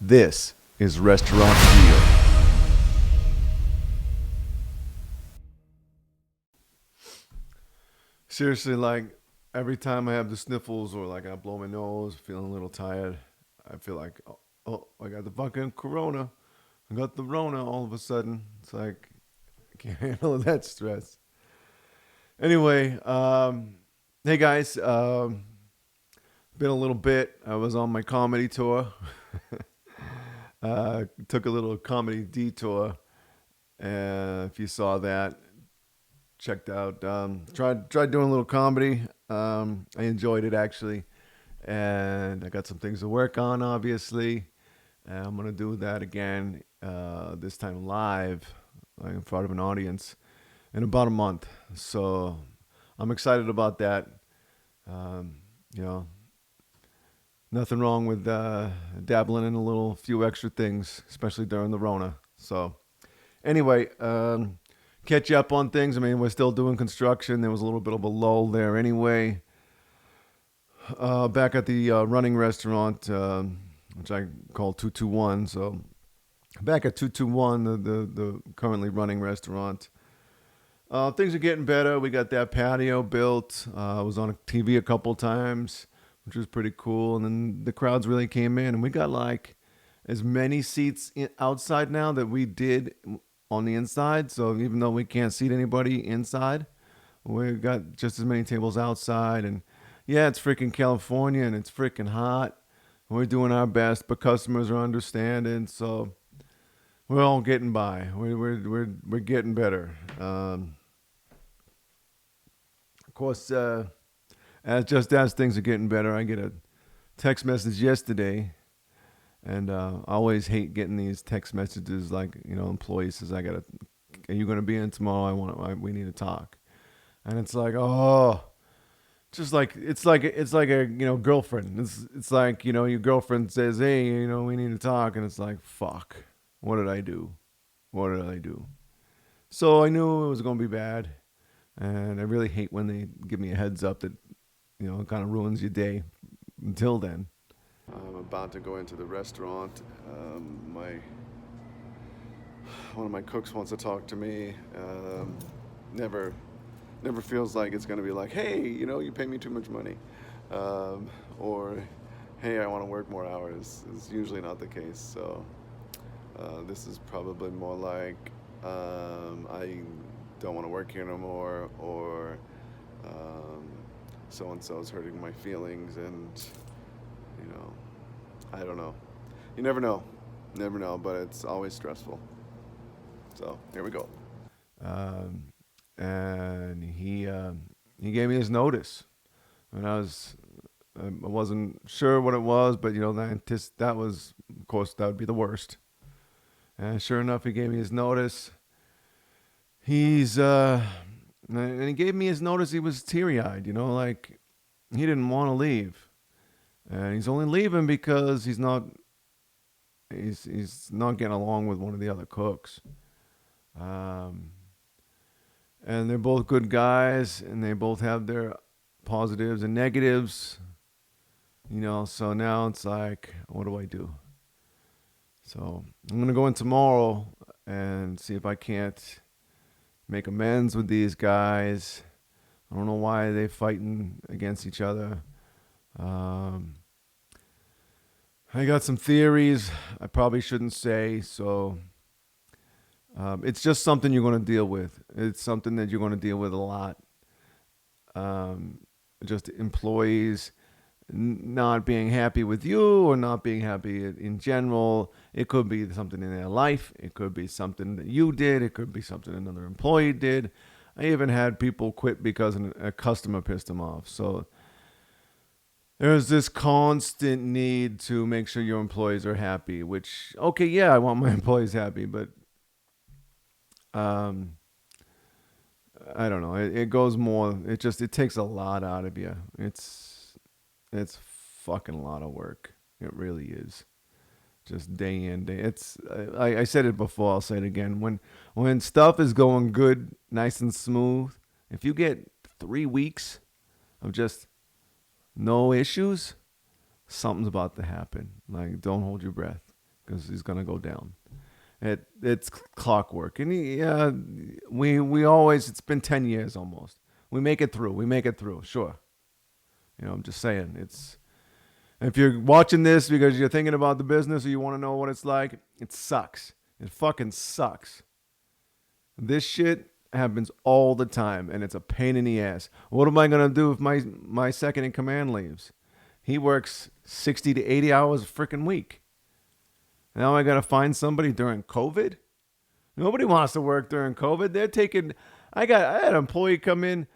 This is Restaurant Real. Seriously, like every time I have the sniffles or like I blow my nose, feeling a little tired, I feel like, oh, I got the fucking corona. I got the Rona all of a sudden. It's like, I can't handle that stress. Anyway, hey guys, been a little bit. I was on my comedy tour. Took a little comedy detour. If you saw that, checked out. Tried doing a little comedy. I enjoyed it actually, and I got some things to work on. Obviously, and I'm gonna do that again. This time live, like in front of an audience, in about a month. So I'm excited about that. Um, you know, nothing wrong with dabbling in a little few extra things, especially during the Rona. So anyway, catch you up on things. I mean, we're still doing construction. There was a little bit of a lull there anyway. Back at the running restaurant, which I call 221. So back at 221, the currently running restaurant. Things are getting better. We got that patio built. I was on TV a couple times, which was pretty cool. And then the crowds really came in, and we got like as many seats outside now that we did on the inside. So even though we can't seat anybody inside, we got just as many tables outside. And yeah, it's freaking California and it's freaking hot. We're doing our best, but customers are understanding. So we're all getting by. We're getting better. Of course, as things are getting better, I get a text message yesterday, and I always hate getting these text messages like employees says are you gonna be in tomorrow? We need to talk, and it's like just like it's like a girlfriend. It's like your girlfriend says, hey, we need to talk, and it's like fuck, what did I do? What did I do? So I knew it was gonna be bad. And I really hate when they give me a heads up that, it kind of ruins your day. Until then, I'm about to go into the restaurant. My One of my cooks wants to talk to me. Never, never feels like it's gonna be like, hey, you pay me too much money, or hey, I want to work more hours. It's usually not the case. So this is probably more like I don't want to work here no more, or so and so is hurting my feelings, and I don't know. You never know, but it's always stressful. So here we go. And he gave me his notice, and I wasn't sure what it was, but that was, of course, that would be the worst. And sure enough, he gave me his notice. And he gave me his notice. He was teary-eyed, like he didn't want to leave, and he's only leaving because he's not getting along with one of the other cooks. And they're both good guys, and they both have their positives and negatives, So now it's like, what do I do? So I'm gonna go in tomorrow and see if I can't make amends with these guys. I don't know why they're fighting against each other. I got some theories I probably shouldn't say, so it's just something you're going to deal with. It's something that you're going to deal with a lot. Just employees not being happy with you or not being happy in general. It could be something in their life. It could be something that you did. It could be something another employee did. I even had people quit because a customer pissed them off. So there's this constant need to make sure your employees are happy, which, okay, yeah, I want my employees happy, but I don't know. It goes more, it takes a lot out of you. It's fucking a lot of work. It really is. Just day in, day. I said it before. I'll say it again. When stuff is going good, nice and smooth, if you get 3 weeks of just no issues, something's about to happen. Like, don't hold your breath. because he's gonna go down. It's clockwork, and we always. It's been 10 years almost. We make it through. We make it through. Sure. I'm just saying. If you're watching this because you're thinking about the business or you want to know what it's like, it sucks. It fucking sucks. This shit happens all the time, and it's a pain in the ass. What am I gonna do if my second in command leaves? He works 60 to 80 hours a freaking week. Now I gotta find somebody during COVID. Nobody wants to work during COVID. They're taking. I had an employee come in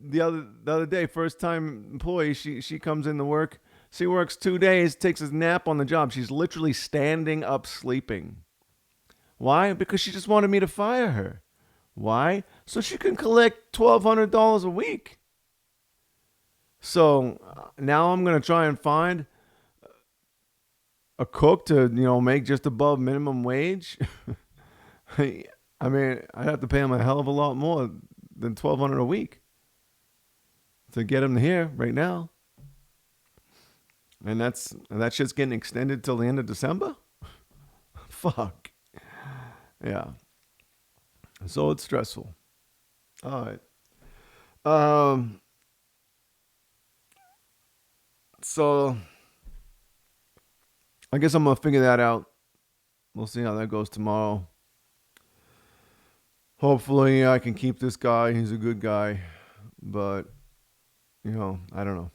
the other day, first time employee. She comes into work. She works 2 days, takes a nap on the job. She's literally standing up sleeping. Why? Because she just wanted me to fire her. Why? So she can collect $1,200 a week. So now I'm going to try and find a cook to, make just above minimum wage. I mean, I'd have to pay him a hell of a lot more than $1,200 a week to get him here right now. And that shit's getting extended till the end of December? Fuck. Yeah. So it's stressful. All right. So I guess I'm going to figure that out. We'll see how that goes tomorrow. Hopefully I can keep this guy. He's a good guy. But, I don't know.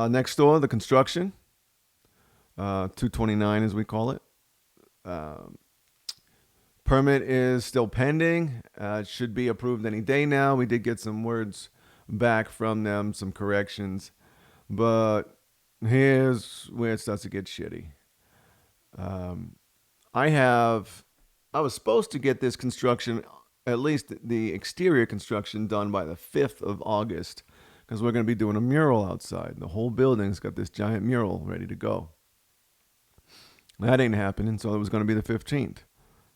Next door, the construction. 229 as we call it. Permit is still pending. It should be approved any day now. We did get some words back from them, some corrections. But here's where it starts to get shitty. I was supposed to get this construction, at least the exterior construction, done by the 5th of August because we're going to be doing a mural outside. The whole building's got this giant mural ready to go. That ain't happening, so it was going to be the 15th.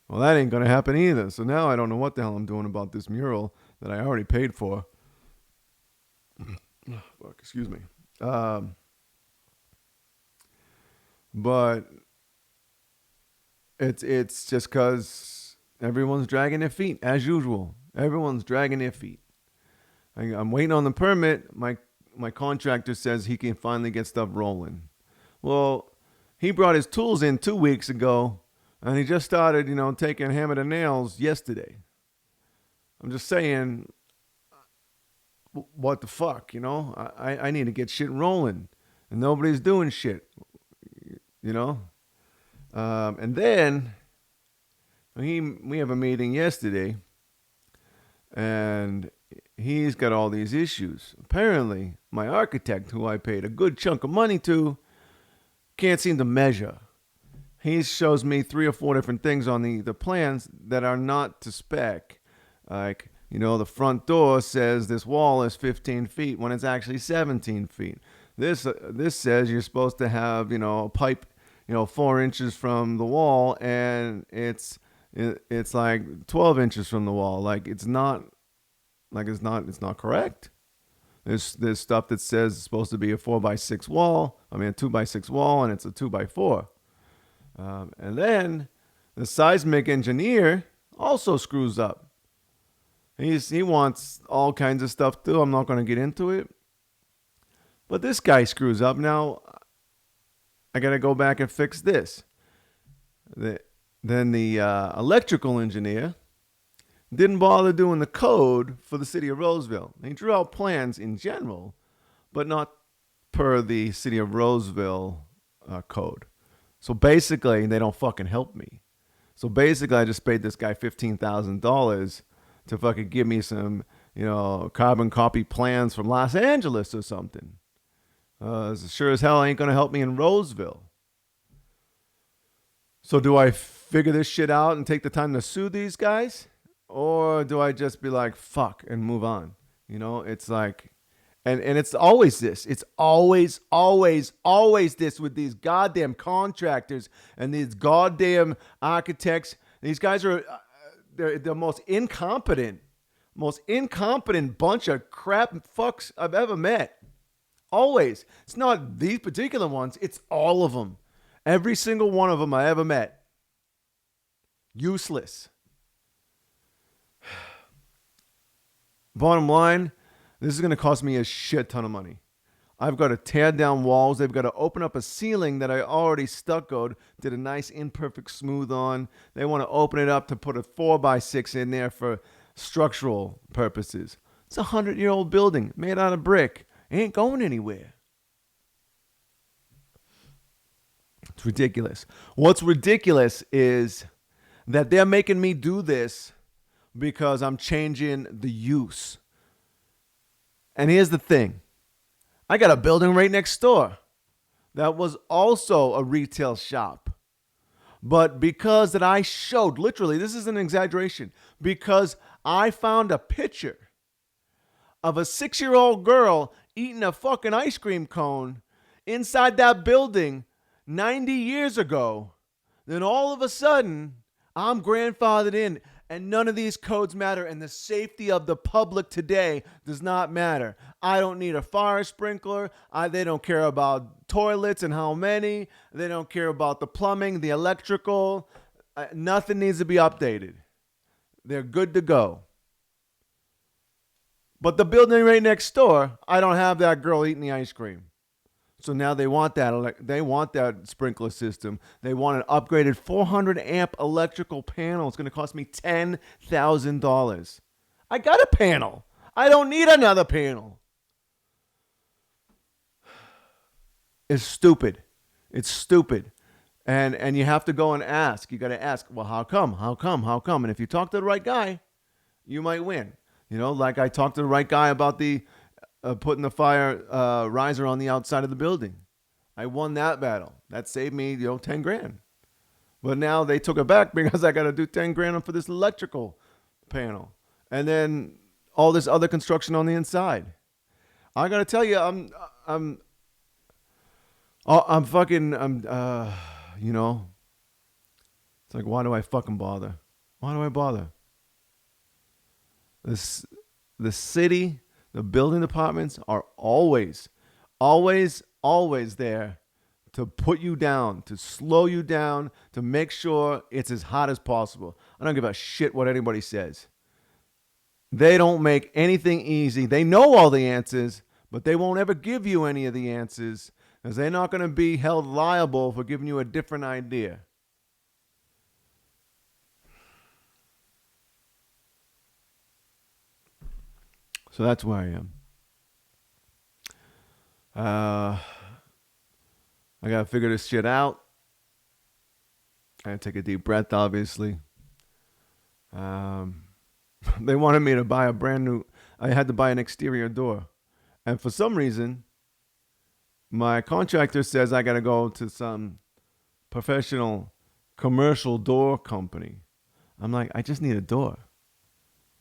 Well, that ain't going to happen either. So now I don't know what the hell I'm doing about this mural that I already paid for. Fuck, excuse me. But it's just because everyone's dragging their feet, as usual. Everyone's dragging their feet. I'm waiting on the permit. My contractor says he can finally get stuff rolling. Well, he brought his tools in 2 weeks ago, and he just started, taking hammer to nails yesterday. I'm just saying, what the fuck, I need to get shit rolling, and nobody's doing shit, And then we have a meeting yesterday, and he's got all these issues. Apparently, my architect, who I paid a good chunk of money to, can't seem to measure. He shows me 3 or 4 different things on the plans that are not to spec. Like, the front door says this wall is 15 feet when it's actually 17 feet. This says you're supposed to have, a pipe, 4 inches from the wall, and it's like 12 inches from the wall. Like it's not correct. There's stuff that says it's supposed to be a 4x6 wall. I mean a 2x6 wall, and it's a 2x4. And then the seismic engineer also screws up. He wants all kinds of stuff too. I'm not going to get into it. But this guy screws up. Now I got to go back and fix this. Then the electrical engineer didn't bother doing the code for the city of Roseville. He drew out plans in general, but not per the city of Roseville code. So basically, they don't fucking help me. So basically, I just paid this guy $15,000 to fucking give me some, carbon copy plans from Los Angeles or something. Sure as hell ain't going to help me in Roseville. So do I figure this shit out and take the time to sue these guys? Or do I just be like, fuck, and move on? It's like, and it's always this. It's always this with these goddamn contractors and these goddamn architects. These guys are, they're the most incompetent bunch of crap fucks I've ever met. Always. It's not these particular ones. It's all of them. Every single one of them I ever met. Useless. Bottom line, this is going to cost me a shit ton of money. I've got to tear down walls. They've got to open up a ceiling that I already stuccoed, did a nice imperfect smooth on. They want to open it up to put a 4x6 in there for structural purposes. It's a 100-year-old building made out of brick. It ain't going anywhere. It's ridiculous. What's ridiculous is that they're making me do this because I'm changing the use. And here's the thing. I got a building right next door that was also a retail shop. But because that I showed, literally, this is an exaggeration, because I found a picture of a 6-year-old girl eating a fucking ice cream cone inside that building 90 years ago, then all of a sudden, I'm grandfathered in. And none of these codes matter, and the safety of the public today does not matter. I don't need a fire sprinkler. They don't care about toilets and how many. They don't care about the plumbing, the electrical. Nothing needs to be updated. They're good to go. But the building right next door, I don't have that girl eating the ice cream. So now they want that sprinkler system. They want an upgraded 400 amp electrical panel. It's going to cost me $10,000. I got a panel. I don't need another panel. It's stupid. It's stupid. And you have to go and ask. You got to ask, well, how come? How come? How come? And if you talk to the right guy, you might win. You know, like I talked to the right guy about the putting the fire riser on the outside of the building. I won that battle. That saved me, $10,000. But now they took it back because I got to do $10,000 for this electrical panel, and then all this other construction on the inside. I got to tell you, it's like, why do I fucking bother? Why do I bother? The city. The building departments are always there to put you down, to slow you down, to make sure it's as hot as possible. I don't give a shit what anybody says. They don't make anything easy. They know all the answers, but they won't ever give you any of the answers because they're not going to be held liable for giving you a different idea. So that's where I am. I got to figure this shit out. I got to take a deep breath, obviously. They wanted me to buy I had to buy an exterior door. And for some reason, my contractor says I got to go to some professional commercial door company. I'm like, I just need a door.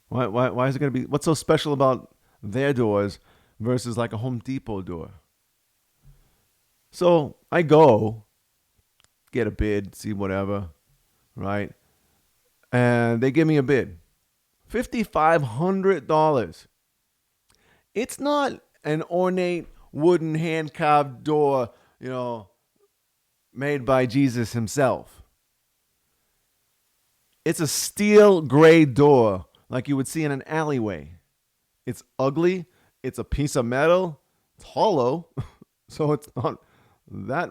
Why is it going to be, what's so special about their doors versus like a Home Depot door? So I go, get a bid, see whatever, right? And they give me a bid. $5,500. It's not an ornate wooden hand-carved door, made by Jesus himself. It's a steel gray door like you would see in an alleyway. It's ugly. It's a piece of metal. It's hollow. So it's not that,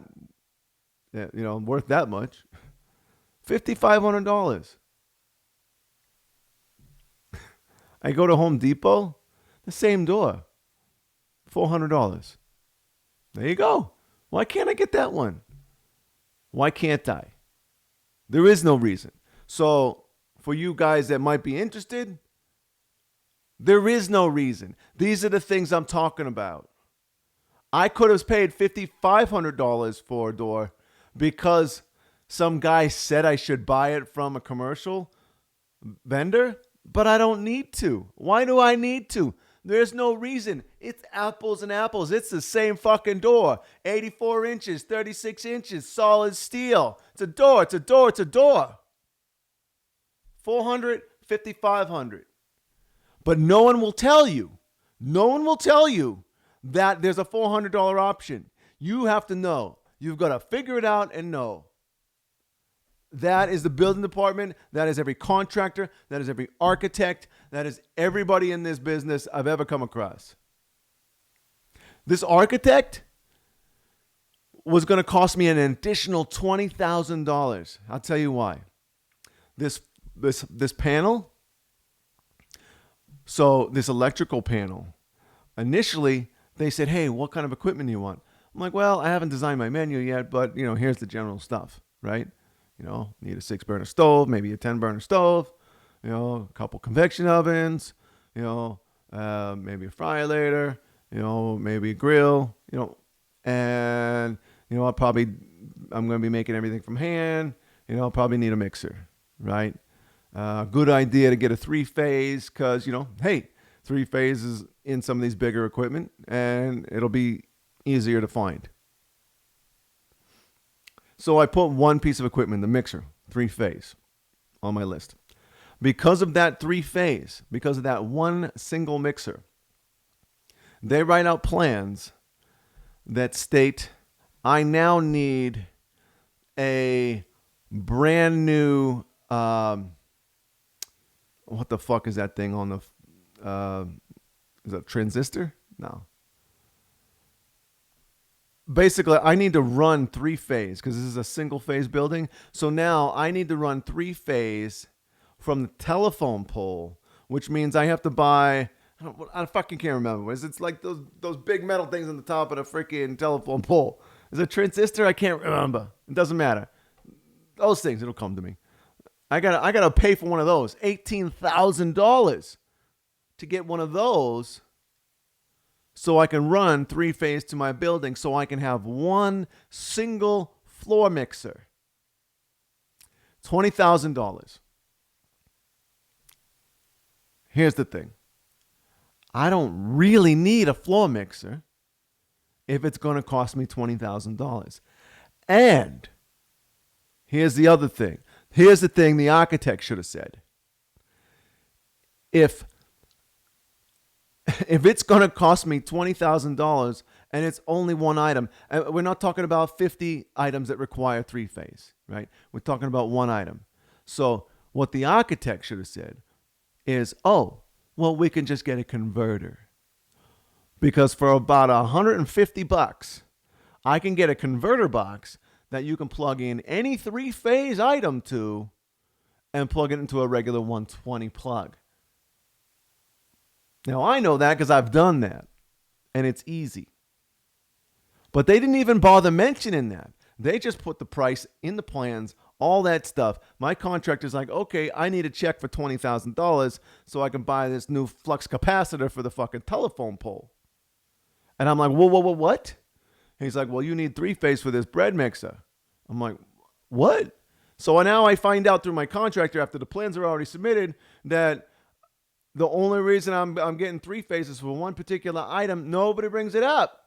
worth that much. $5,500. I go to Home Depot, the same door, $400. There you go. Why can't I get that one? Why can't I? There is no reason. So for you guys that might be interested, there is no reason. These are the things I'm talking about. I could have paid $5,500 for a door because some guy said I should buy it from a commercial vendor, but I don't need to. Why do I need to? There's no reason. It's apples and apples. It's the same fucking door. 84 inches, 36 inches, solid steel. It's a door. It's a door. It's a door. $400, $5,500. But no one will tell you. No one will tell you that there's a $400 option. You have to know. You've got to figure it out and know. That is the building department. That is every contractor. That is every architect. That is everybody in this business I've ever come across. This architect was going to cost me an additional $20,000. I'll tell you why. This panel, so this electrical panel, initially they said, hey, what kind of equipment do you want? I'm like, well, I haven't designed my menu yet, but here's the general stuff, right? Need a 6-burner stove, maybe a 10-burner stove, a couple convection ovens, maybe a fryer later, maybe a grill, and I'm going to be making everything from hand. I'll probably need a mixer, right? Good idea to get a 3-phase because, hey, 3 phases in some of these bigger equipment and it'll be easier to find. So I put one piece of equipment, the mixer, 3-phase, on my list. Because of that 3-phase, because of that one single mixer, they write out plans that state, I now need a brand new, what the fuck is that thing on the, is that a transistor? No. Basically, I need to run 3-phase because this is a single-phase building. So now I need to run 3-phase from the telephone pole, which means I have to buy, I fucking can't remember. It's like those big metal things on the top of the freaking telephone pole. Is it a transistor? I can't remember. It doesn't matter. Those things, it'll come to me. I gotta pay for one of those. $18,000 to get one of those so I can run 3-phase to my building so I can have one single floor mixer. $20,000. Here's the thing. I don't really need a floor mixer if it's going to cost me $20,000. And here's the other thing. Here's the thing the architect should have said. If it's going to cost me $20,000 and it's only one item, and we're not talking about 50 items that require 3-phase, right? We're talking about one item. So what the architect should have said is, oh, well, we can just get a converter. Because for about $150, I can get a converter box that you can plug in any 3-phase item to and plug it into a regular 120 plug. Now, I know that because I've done that, and it's easy. But they didn't even bother mentioning that. They just put the price in the plans, all that stuff. My contractor's like, okay, I need a check for $20,000 so I can buy this new flux capacitor for the fucking telephone pole. And I'm like, whoa, what? And he's like, well, you need 3-phase for this bread mixer. I'm like, what? So now I find out through my contractor after the plans are already submitted that the only reason I'm getting 3 phases for one particular item, nobody brings it up.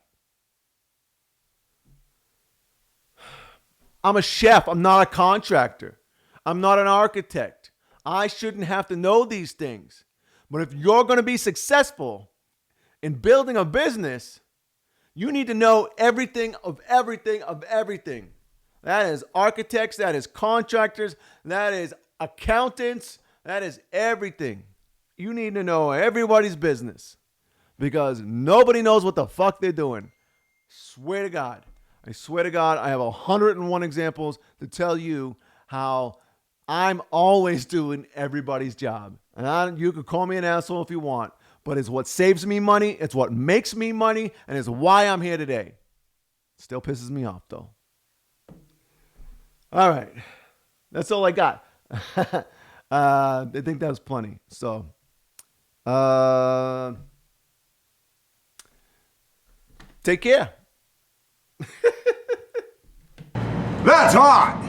I'm a chef. I'm not a contractor. I'm not an architect. I shouldn't have to know these things. But if you're going to be successful in building a business, you need to know everything of everything of everything. That is architects. That is contractors. That is accountants. That is everything. You need to know everybody's business because nobody knows what the fuck they're doing. Swear to God. I swear to God, I have 101 examples to tell you how I'm always doing everybody's job. And you can call me an asshole if you want, but it's what saves me money, it's what makes me money, and it's why I'm here today. Still pisses me off, though. All right. That's all I got. I think that was plenty. So, take care. That's hot!